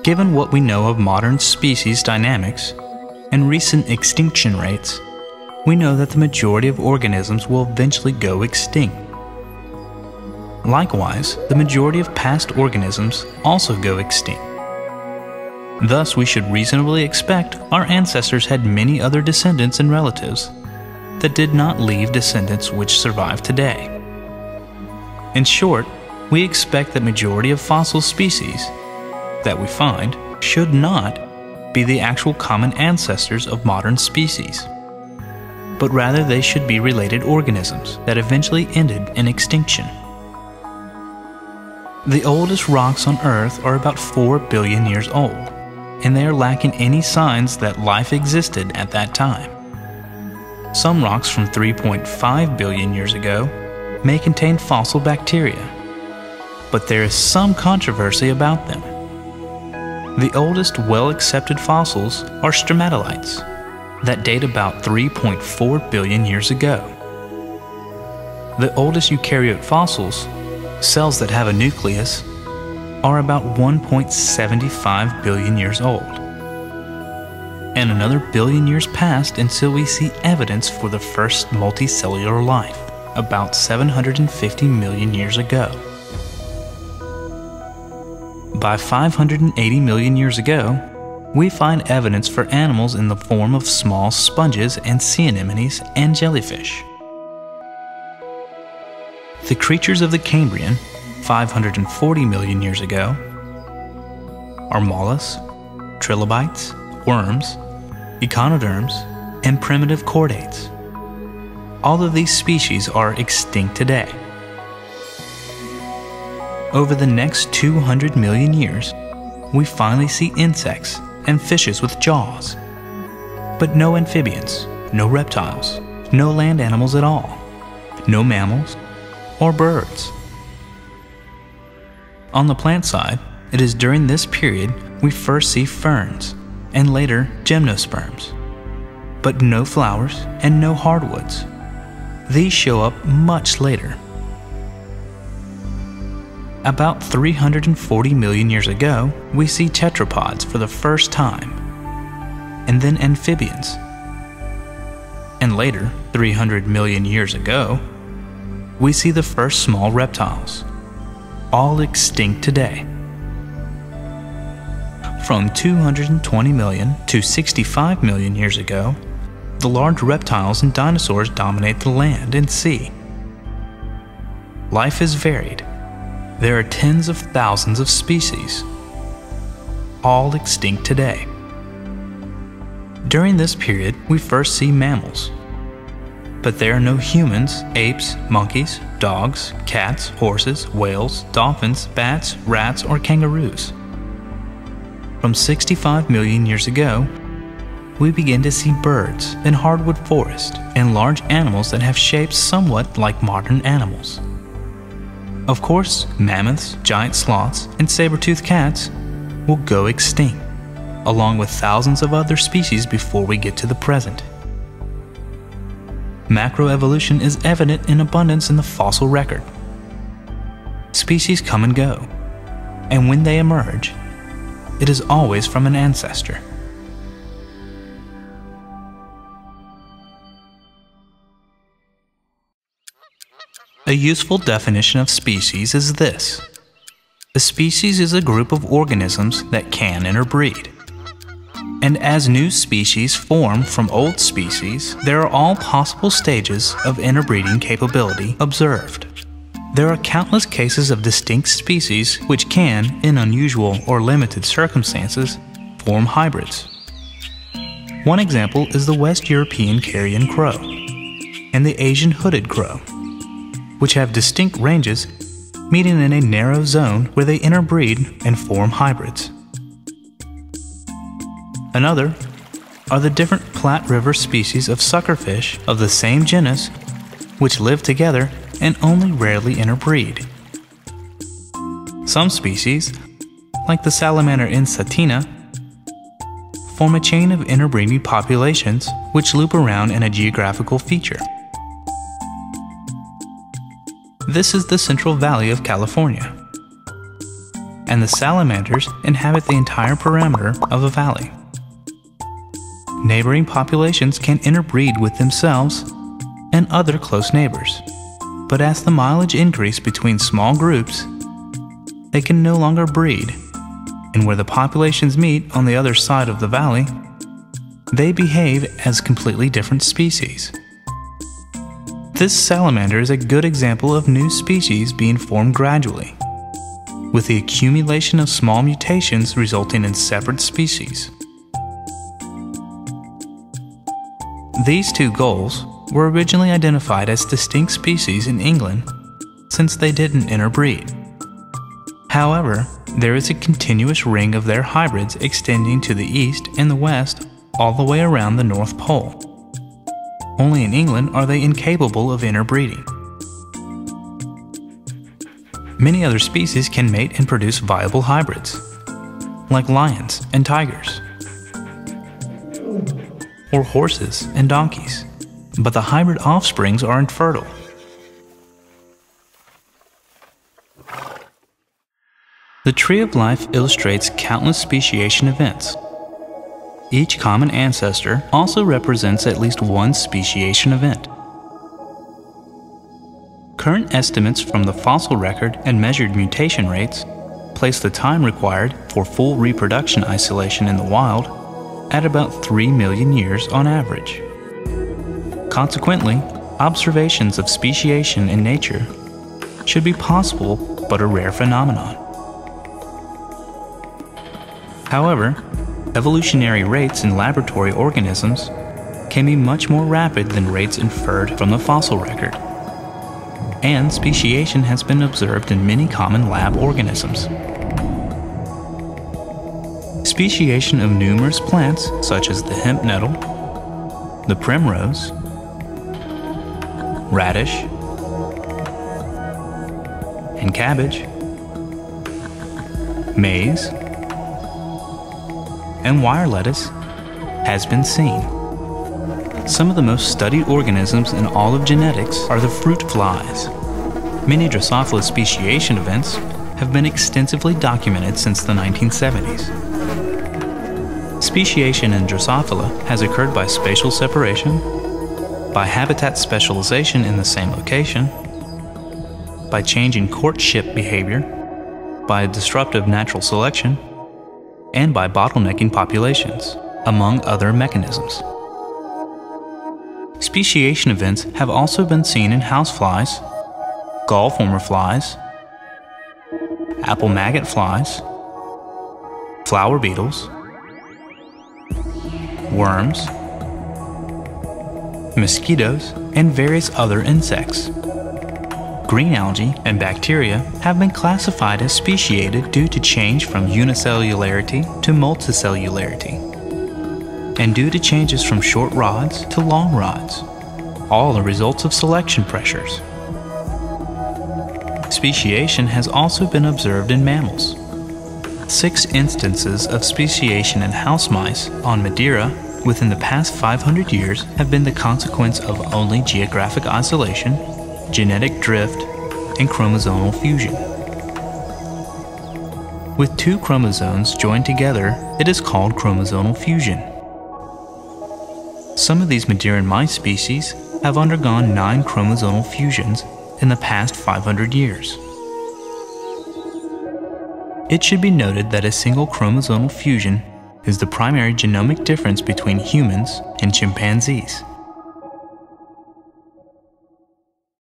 Given what we know of modern species dynamics and recent extinction rates, we know that the majority of organisms will eventually go extinct. Likewise, the majority of past organisms also go extinct. Thus, we should reasonably expect our ancestors had many other descendants and relatives that did not leave descendants which survive today. In short, we expect that majority of fossil species that we find should not be the actual common ancestors of modern species, but rather they should be related organisms that eventually ended in extinction. The oldest rocks on Earth are about 4 billion years old, and they are lacking any signs that life existed at that time. Some rocks from 3.5 billion years ago may contain fossil bacteria, but there is some controversy about them. The oldest well-accepted fossils are stromatolites that date about 3.4 billion years ago. The oldest eukaryote fossils, cells that have a nucleus, are about 1.75 billion years old. And another billion years passed until we see evidence for the first multicellular life, about 750 million years ago. By 580 million years ago, we find evidence for animals in the form of small sponges and sea anemones and jellyfish. The creatures of the Cambrian, 540 million years ago, are mollusks, trilobites, worms, echinoderms, and primitive chordates. All of these species are extinct today. Over the next 200 million years, we finally see insects and fishes with jaws, but no amphibians, no reptiles, no land animals at all, no mammals or birds. On the plant side, it is during this period we first see ferns and later gymnosperms, but no flowers and no hardwoods. These show up much later. About 340 million years ago, we see tetrapods for the first time, and then amphibians. And later, 300 million years ago, we see the first small reptiles, all extinct today. From 220 million to 65 million years ago, the large reptiles and dinosaurs dominate the land and sea. Life is varied. There are tens of thousands of species, all extinct today. During this period, we first see mammals, but there are no humans, apes, monkeys, dogs, cats, horses, whales, dolphins, bats, rats, or kangaroos. From 65 million years ago, we begin to see birds in hardwood forest and large animals that have shapes somewhat like modern animals. Of course, mammoths, giant sloths, and saber-toothed cats will go extinct, along with thousands of other species before we get to the present. Macroevolution is evident in abundance in the fossil record. Species come and go, and when they emerge, it is always from an ancestor. A useful definition of species is this: a species is a group of organisms that can interbreed. And as new species form from old species, there are all possible stages of interbreeding capability observed. There are countless cases of distinct species which can, in unusual or limited circumstances, form hybrids. One example is the West European carrion crow and the Asian hooded crow, which have distinct ranges meeting in a narrow zone where they interbreed and form hybrids. Another are the different Platte River species of suckerfish of the same genus which live together and only rarely interbreed. Some species, like the salamander insatina, form a chain of interbreeding populations which loop around in a geographical feature. This is the Central Valley of California. and the salamanders inhabit the entire perimeter of a valley. Neighboring populations can interbreed with themselves and other close neighbors, but as the mileage increases between small groups, they can no longer breed, and where the populations meet on the other side of the valley, they behave as completely different species. This salamander is a good example of new species being formed gradually, with the accumulation of small mutations resulting in separate species. These two gulls were originally identified as distinct species in England since they didn't interbreed. However, there is a continuous ring of their hybrids extending to the east and the west all the way around the North Pole. Only in England are they incapable of interbreeding. Many other species can mate and produce viable hybrids, like lions and tigers, or horses and donkeys, but the hybrid offsprings are infertile. The tree of life illustrates countless speciation events. Each common ancestor also represents at least one speciation event. Current estimates from the fossil record and measured mutation rates place the time required for full reproduction isolation in the wild at about 3 million years on average. Consequently, observations of speciation in nature should be possible but a rare phenomenon. However, evolutionary rates in laboratory organisms can be much more rapid than rates inferred from the fossil record, and speciation has been observed in many common lab organisms. Speciation of numerous plants such as the hemp nettle, the primrose, radish, and cabbage, maize, and wire lettuce has been seen. Some of the most studied organisms in all of genetics are the fruit flies. Many Drosophila speciation events have been extensively documented since the 1970s. Speciation in Drosophila has occurred by spatial separation, by habitat specialization in the same location, by changing courtship behavior, by disruptive natural selection, and by bottlenecking populations, among other mechanisms. Speciation events have also been seen in houseflies, gallformer flies, apple maggot flies, flower beetles, worms, mosquitoes, and various other insects. Green algae and bacteria have been classified as speciated due to change from unicellularity to multicellularity, and due to changes from short rods to long rods, all the results of selection pressures. Speciation has also been observed in mammals. 6 instances of speciation in house mice on Madeira within the past 500 years have been the consequence of only geographic isolation, genetic drift, and chromosomal fusion. With 2 chromosomes joined together, it is called chromosomal fusion. Some of these Madeiran mice species have undergone 9 chromosomal fusions in the past 500 years. It should be noted that a single chromosomal fusion is the primary genomic difference between humans and chimpanzees.